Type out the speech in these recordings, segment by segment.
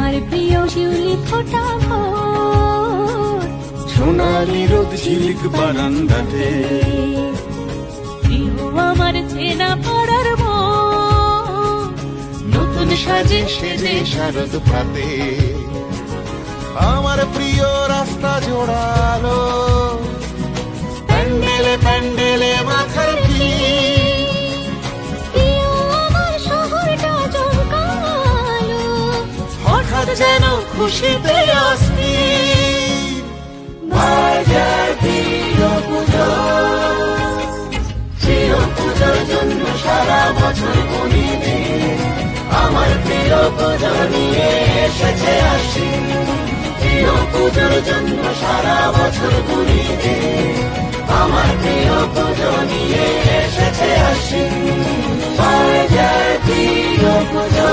আমার প্রিয় শিউলি ফোটা ভোর, সোনালি রোদ ঝিলিক বারান্দাতে, প্রিয় আমার চেনা পাড়ার মন, নতুন সাজে সেজে শারদ প্রাতে। আমার প্রিয় রাস্তা জোড়ালো, প্যান্ডেলে প্যান্ডেলে মাথার ভিড়, প্রিয় আমার শহরটা জমকালো, হঠাৎ যেন খুশিতে অস্থির। বাজার প্রিয় পুজো, প্রিয় পুজোর জন্য সারা বছর গুনি দিয়ে, আমার প্রিয় পুজো নিয়ে এসেছে আসি। প্রিয় পুজোর জন্য সারা বছর গুনি দিয়ে, আমার প্রিয় পুজো নিয়ে এসেছে আসি। বাজার প্রিয় পুজো।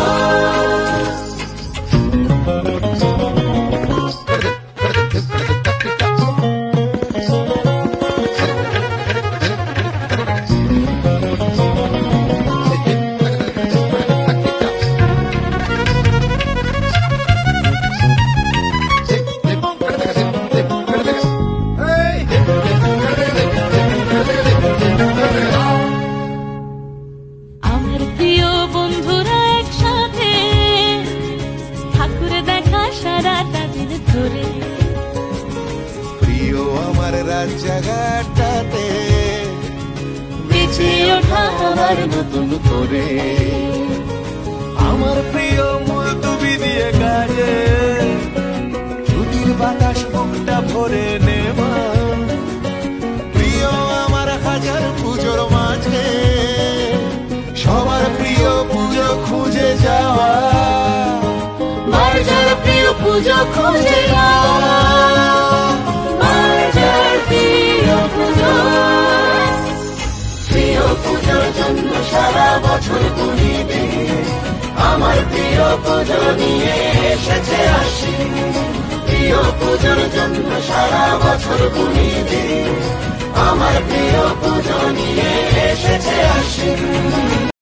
আমার প্রিয় বন্ধুরা একসাথে ঠাকুর দেখা সারাটা দিন ধরে, প্রিয় আমার রাজ্জাঘাটটাতে বেঁচে ওঠা আমার নতুন করে। আমার প্রিয় মুলতুবি দিয়ে কাজে, ছুটির বাতাস মুখটা ভরে নেওয়া। প্রিয় আমার হাজার পুজোর মাঝে, সবার প্রিয় পুজো খুঁজে যাওয়া। বাজার প্রিয় পুজো খুঁজে যাওয়া। বাজার প্রিয় পুজো, প্রিয় পুজোর জন্য সারা বছর গুনি দিয়ে, আমার প্রিয় পুজো নিয়ে এসেছে আসি। প্রিয় পুজোর জন্য সারা বছর গুনি দিয়ে, আমার প্রিয় পুজো নিয়ে এসেছে আসি।